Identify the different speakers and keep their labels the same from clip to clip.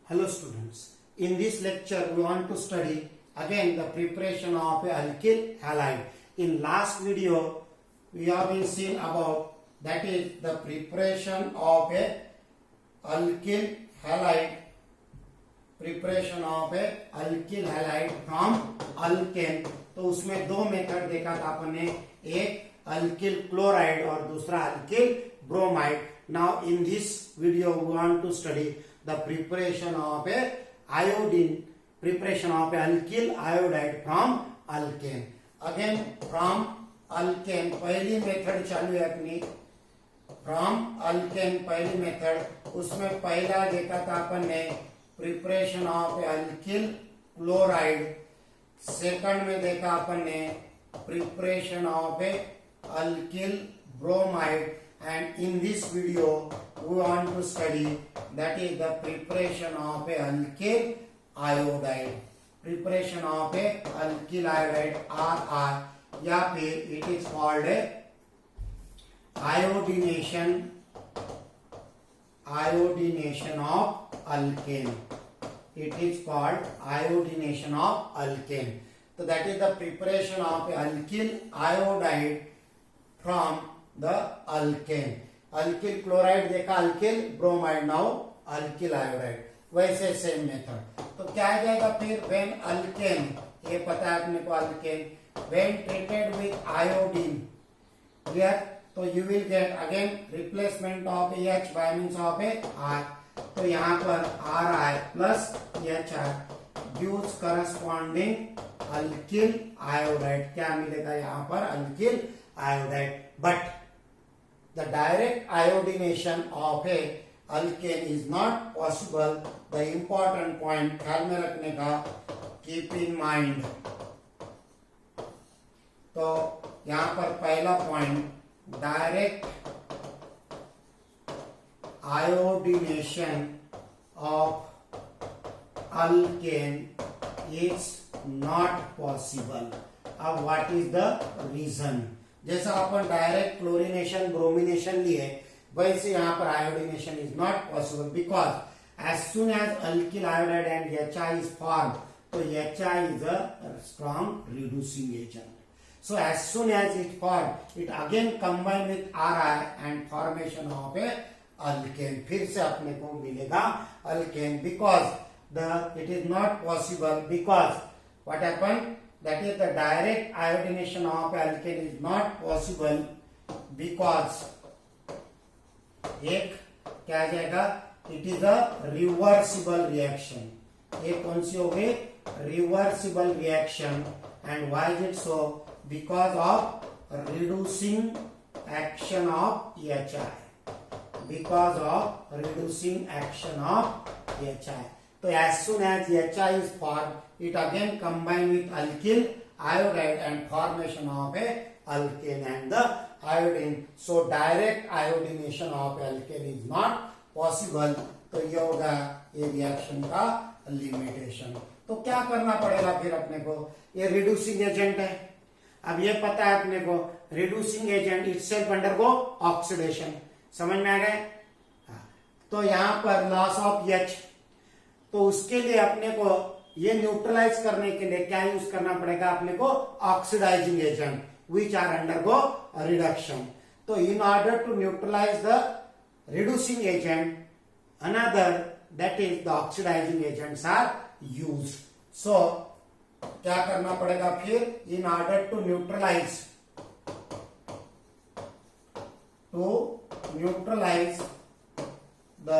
Speaker 1: Hello students, in this lecture we want to study again the preparation of a alkyl halide. In last video we have been seen about that is the preparation of a alkyl halide, from alkane. तो उसमें दो method देखा था अपन ने, एक alkyl chloride और दूसरा alkyl bromide. Now in this video we want to study the preparation of a alkyl iodide from alkane. Again from alkane पहली मेथड चालू है अपनी. from alkane पहली मेथड, उसमें पहला देखा था अपन ने preparation of a alkyl chloride. Second में देखा अपन ने preparation of a alkyl bromide. And in this video we want to study that is the preparation of a alkyl iodide. Preparation of a alkyl iodide RR या फिर it is called a iodination of alkane. It is called iodination of alkane. So that is the preparation of a alkyl iodide from the alkane. Alkyl chloride देखा, alkyl bromide, now alkyl iodide. वैसे same method. तो क्या आ जाएगा फिर when alkane, ये पता है अपने को alkane, when treated with iodine, clear. तो you will get again replacement of H by means of a R. तो यहाँ पर R I plus H R gives corresponding alkyl iodide. क्या मिलेगा यहाँ पर? Alkyl iodide. But the direct iodination of a alkane is not possible. The important point ख्याल में रखने का, keep in mind. तो यहाँ पर पहला point, direct iodination of alkane is not possible. अब what is the reason? जैसा अपन डायरेक्ट क्लोरिनेशन ब्रोमिनेशन लिए, वैसे यहाँ पर iodination is not possible because as soon as alkyl iodide and HI is form, तो HI is a strong reducing agent. So as soon as it form, it again combine with RI and formation of a alkane. फिर से अपने को मिलेगा alkane because it is not possible because what happen, that is the direct iodination of alkane is not possible because एक क्या आ जाएगा, it is a reversible reaction. ये कौन सी हो गई? reversible reaction. And why is it so? Because of reducing action of HI. Because of reducing action of HI. So as soon as HI is formed, it again combine with alkyl iodide and formation of a alkane and the iodine. So direct iodination of alkane is not possible. तो ये होगा ये reaction का limitation. तो क्या करना पड़ेगा फिर अपने को? ये रिड्यूसिंग एजेंट है. अब ये पता है अपने को, reducing agent itself undergo oxidation. समझ में आ गए? तो यहाँ पर लॉस ऑफ H, तो उसके लिए अपने को ये न्यूट्रलाइज करने के लिए क्या यूज करना पड़ेगा अपने को? Oxidizing agent which are undergo reduction. तो in order to neutralize the reducing agent, another that is the oxidizing agents are use. So क्या करना पड़ेगा फिर? In order to neutralize the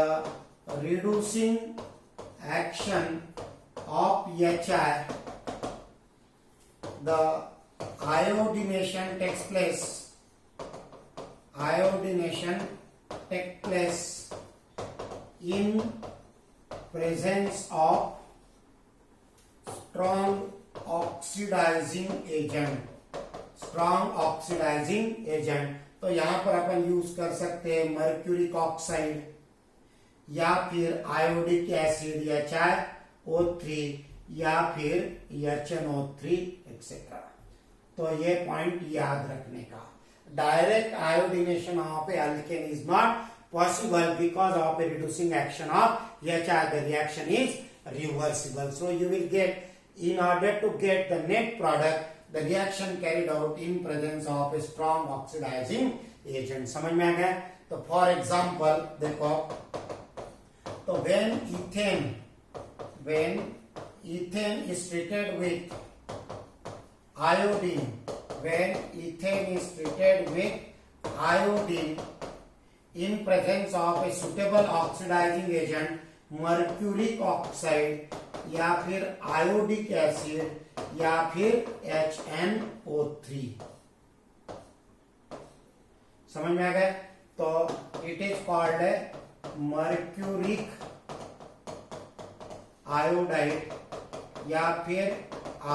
Speaker 1: reducing action of HI, the iodination takes place. Iodination takes place in presence of strong oxidizing agent. Strong oxidizing agent. तो यहाँ पर अपन use कर सकते हैं मर्क्यूरिक ऑक्साइड या फिर आयोडिक एसिड HiO3 या फिर HNO3 एक्सेट्रा. तो ये पॉइंट याद रखने का. Direct iodination of a alkane is not possible because of a reducing action of HI. The reaction is reversible. So you will get, in order to get the net product, the reaction carried out in presence of a strong oxidizing agent. समझ में आ गया? तो for example देखो, तो when ethane is treated with iodine, in presence of a suitable oxidizing agent, mercuric oxide या फिर iodic acid या फिर HNO3, समझ में आ गया? तो it is called mercuric iodide या फिर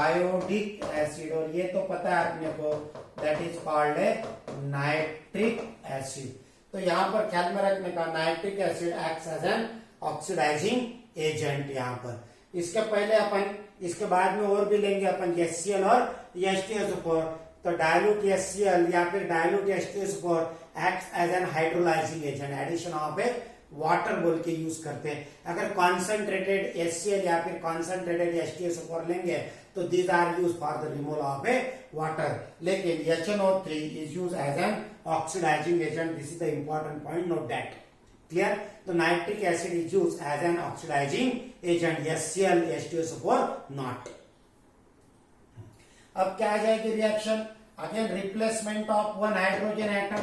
Speaker 1: आयोडिक एसिड, और ये तो पता है अपने को, that is called nitric acid. तो यहां पर ख्याल में रखने का, nitric acid acts as an oxidising agent. यहां पर इसके पहले अपन, इसके बाद में और भी लेंगे अपन HCl और H2SO4. तो डायल्यूट HCl या फिर dilute H2SO4 acts as an hydrolysing agent. Addition of a water बोल के यूज करते हैं. अगर कॉन्सेंट्रेटेड HCl या फिर कॉन्सेंट्रेटेड H2SO4 लेंगे तो these are use for the removal of a water. लेकिन HNO3 is use as an oxidising agent. This is the important point, note that. Clear? तो nitric acid is use as an oxidising agent, HCl H2SO4 not. अब क्या आ जाएगी reaction? Again replacement of one hydrogen atom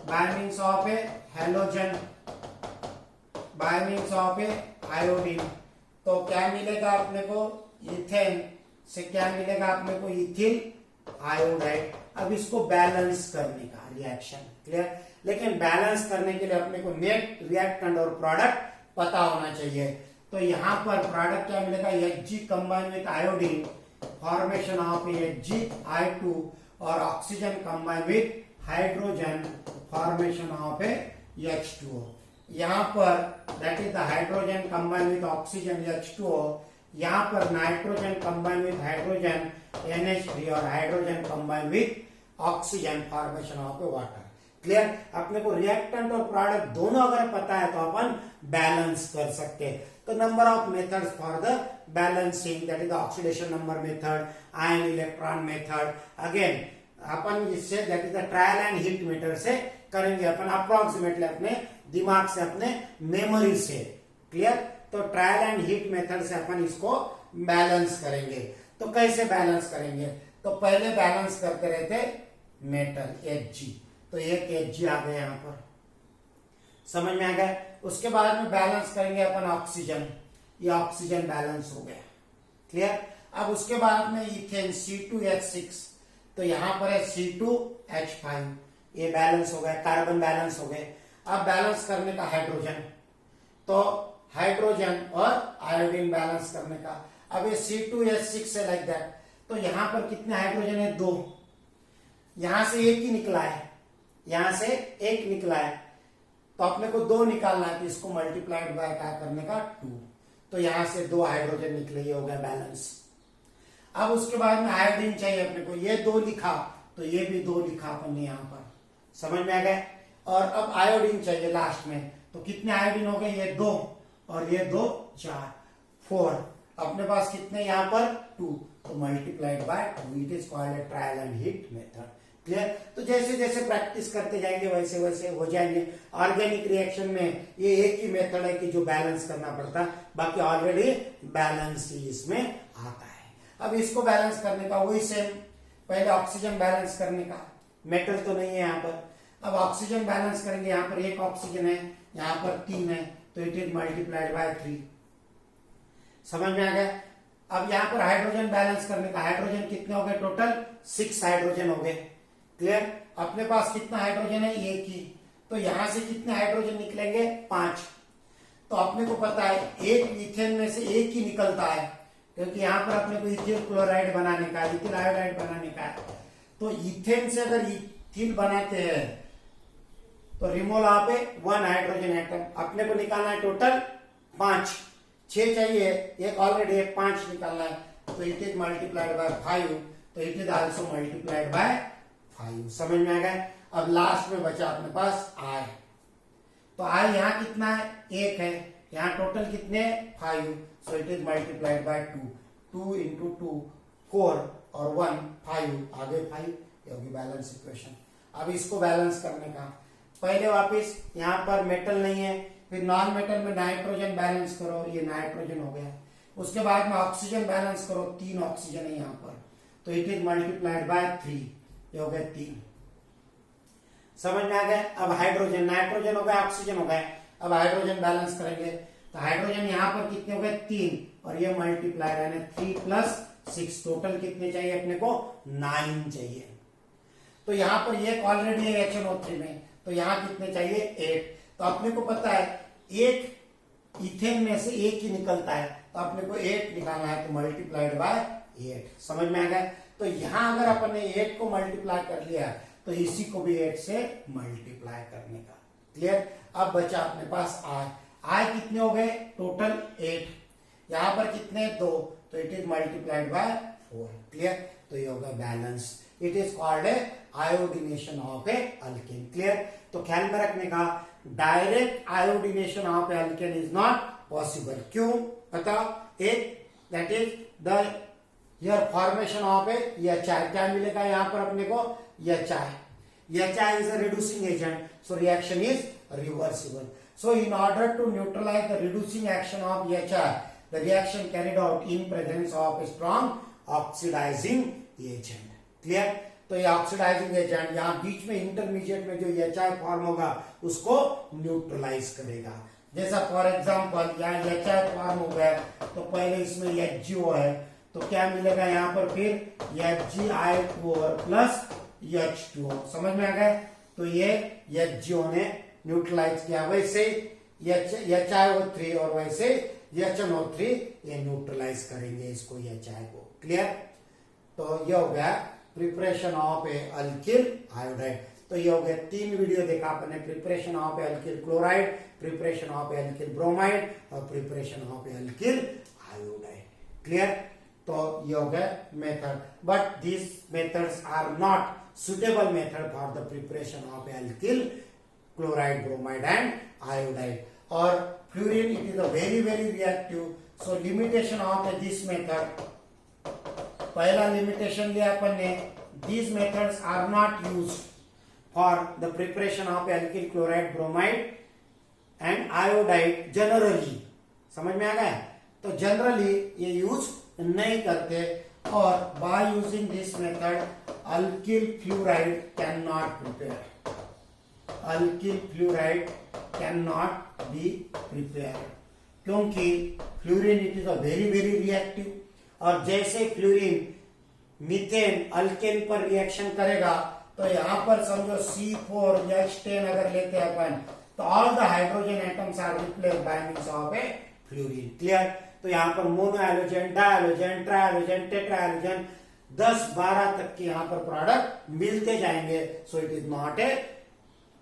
Speaker 1: by means of a halogen, by means of a iodine. तो क्या मिलेगा अपने को? इथेन से क्या मिलेगा अपने को? Ethyl iodide. अब इसको बैलेंस करने का रिएक्शन. क्लियर? लेकिन बैलेंस करने के लिए अपने को नेट रिएक्टेंट और प्रोडक्ट पता होना चाहिए. तो यहां पर प्रोडक्ट क्या मिलेगा? Hg combine with iodine, formation of HgI2, और oxygen combine with hydrogen, formation of H2O. यहां पर that is the hydrogen combine with oxygen H2O. यहां पर nitrogen combine with hydrogen NH3 और hydrogen combine with oxygen, formation of water. Clear? अपने को reactant और product दोनों अगर पता है तो अपन बैलेंस कर सकते हैं. तो number of methods for the balancing, that is the oxidation number method, ion electron method. Again अपन इससे that is the trial and hit method से करेंगे अपन, अप्रोक्सीमेटली अपने दिमाग से, अपने मेमोरी से. क्लियर? तो ट्रायल एंड हीट मेथड से अपन इसको बैलेंस करेंगे. तो कैसे बैलेंस करेंगे? तो पहले बैलेंस करते रहते मेटल Hg. तो एक Hg आ गया यहां पर, समझ में आ गया? उसके बाद में बैलेंस करेंगे अपन ऑक्सीजन. ये ऑक्सीजन बैलेंस हो गया. क्लियर? अब उसके बाद में इथेन C2H6, तो यहां पर है C2H5, ये बैलेंस हो गया, कार्बन बैलेंस हो गए. अब बैलेंस करने का हाइड्रोजन, तो हाइड्रोजन और आयोडीन बैलेंस करने का. अब ये C2H6 है लाइक दैट. तो यहां पर कितने हाइड्रोजन है? 2. यहां से एक ही निकला है, यहां से एक निकला है, तो अपने को 2 निकालना है. तो इसको मल्टीप्लाइड बाय क्या करने का? 2. तो यहां से 2 हाइड्रोजन निकले, ये हो गया बैलेंस. अब उसके बाद में आयोडीन चाहिए अपने को. ये 2 लिखा तो ये भी 2 लिखा अपन ने यहां पर, समझ में आ गया? और अब आयोडीन चाहिए लास्ट में. तो कितने आयोडीन हो गए? ये 2 और ये 2, 4, 4. अपने पास कितने यहां पर? 2. तो multiplied by 2. It is called a trial and hit method. Clear? तो जैसे जैसे प्रैक्टिस करते जाएंगे वैसे वैसे हो जाएंगे. ऑर्गेनिक रिएक्शन में ये एक ही मेथड है कि जो बैलेंस करना पड़ता है, बाकी ऑलरेडी बैलेंस ही इसमें आता है. अब इसको बैलेंस करने का वही सेम, पहले ऑक्सीजन बैलेंस करने का. मेटल तो नहीं है यहाँ पर. अब ऑक्सीजन बैलेंस करेंगे. यहाँ पर एक ऑक्सीजन है, यहाँ पर 3 है, तो इट इज मल्टीप्लाइड बाय 3. समझ में आ गया? अब यहाँ पर हाइड्रोजन बैलेंस करने का. हाइड्रोजन कितने हो गए? टोटल 6 हाइड्रोजन हो गए. क्लियर? अपने पास कितना हाइड्रोजन है? एक ही. तो यहां से कितने हाइड्रोजन निकलेंगे? 5. तो अपने को पता है एक इथेन में से एक ही निकलता है, क्योंकि यहां पर अपने को इथिल क्लोराइड बनाने का, इथिल आयोडाइड बनाने का है. तो इथेन से अगर इथिल बनाते हैं तो रिमूवल ऑफ 1 हाइड्रोजन एटम. अपने को निकालना है टोटल 5. 6 चाहिए, एक ऑलरेडी 5 निकालना है. तो इट इज मल्टीप्लाइड बाय 5. तो it is also multiplied by 5. समझ में आ गया? अब लास्ट में बचा अपने पास I. तो आई यहाँ कितना है, 1 है, यहाँ टोटल कितने 5, सो it is multiplied by 2, 2 into 2 4 और 1 5, आगे 5, ये होगी बैलेंस इक्वेशन। अब इसको बैलेंस करने का पहले वापस यहाँ पर मेटल नहीं है, फिर नॉन मेटल में नाइट्रोजन बैलेंस करो, ये नाइट्रोजन हो गया। उसके बाद में ऑक्सीजन बैलेंस करो, 3 ऑक्सीजन है यहाँ पर, तो इट इज मल्टीप्लाइड बाय 3, ये हो गया 3। समझ में आ गया। अब हाइड्रोजन, नाइट्रोजन हो गया, ऑक्सीजन हो गया, अब हाइड्रोजन बैलेंस करेंगे तो हाइड्रोजन यहाँ पर कितने हो गए 3 और ये मल्टीप्लाई यानी 3 प्लस 6, टोटल कितने चाहिए अपने को 9 चाहिए। तो यहाँ पर ये ऑलरेडी है HNO3 में, तो यहाँ कितने चाहिए 8। तो अपने को पता है एक इथेन में से एक ही निकलता है, तो अपने को 8 निकालना है, तो मल्टीप्लाइड बाय 8। समझ में आ गया। तो यहाँ अगर अपन ने 8 को मल्टीप्लाई कर लिया तो इसी को भी 8 से मल्टीप्लाई करने का। क्लियर। अब बचा अपने पास आई कितने हो गए टोटल 8, यहाँ पर कितने 2, तो it is multiplied by 4। Clear. तो ये होगा balance. It is called a iodination of a alkane. Clear. तो ख्याल में रखने का direct iodination of a alkane is not possible. क्यों बताओ। एक that is the here formation of A HI, क्या मिलेगा यहाँ पर अपने को HI is a reducing agent, so reaction is reversible. So in order to neutralize the reducing action of HI, the reaction carried out in presence of a strong oxidizing agent. Clear? तो ये oxidising agent यहाँ बीच में intermediate में जो HI form होगा उसको neutralise करेगा। जैसा फॉर एग्जांपल यहाँ HI फॉर्म हो गया तो पहले इसमें HGO है, तो क्या मिलेगा यहाँ पर फिर HgI2 प्लस H2O। समझ में आ गया। तो ये HGO ने न्यूट्रलाइज किया, वैसे HiO3 और वैसे HNO3 ये न्यूट्रलाइज करेंगे इसको HI को। क्लियर। तो ये हो गया preparation of a alkyl iodide. तो ये हो गया 3 वीडियो देखा आपने, preparation of a alkyl chloride, preparation of a alkyl bromide और preparation of a alkyl iodide. Clear. तो ये हो गया method, but this methods are not suitable method for the preparation of alkyl chloride, bromide and iodide. Or fluorine, it is a very reactive, so limitation of this method, पहला limitation लिया अपन ने, these methods are not used for the preparation of alkyl chloride, bromide and iodide generally। समझ में आ गया। तो generally ये use नहीं करते, और by using this method alkyl fluoride cannot prepare, alkyl fluoride cannot be prepared, क्योंकि fluorine it is a very reactive, और जैसे फ्लोरीन मीथेन अल्केन पर रिएक्शन करेगा तो यहाँ पर समझो C4H10 अगर लेते हैं अपन, तो all the hydrogen atoms are replaced by means of a fluorine. Clear. तो यहाँ पर mono hydrogen, dihydrogen, trihydrogen, tetrahydrogen 10-12 तक के यहाँ पर प्रोडक्ट मिलते जाएंगे। So it is not a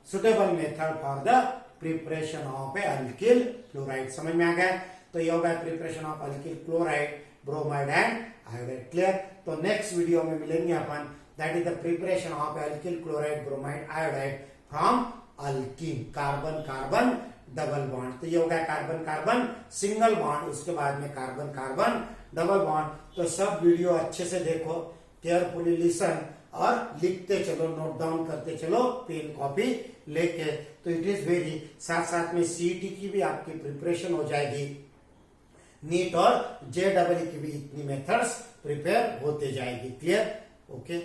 Speaker 1: suitable method for the preparation of a alkyl chloride. समझ में आ गया। तो ये होगा preparation of alkyl chloride, bromide and iodide. Clear. तो नेक्स्ट वीडियो में मिलेंगे अपन, that is the preparation of alkyl chloride, bromide, iodide from alkyne, carbon carbon double bond. तो ये हो गया कार्बन कार्बन सिंगल बॉन्ड, उसके बाद में कार्बन कार्बन डबल बॉन्ड। तो सब वीडियो अच्छे से देखो, केयरफुली लिसन और लिखते चलो, नोट डाउन करते चलो पेन कॉपी लेके। तो इट इज वेरी, साथ साथ में CET की भी आपकी प्रिपरेशन हो जाएगी, नीट और JEE की भी इतनी मेथड्स प्रिपेयर होते जाएगी। क्लियर। ओके।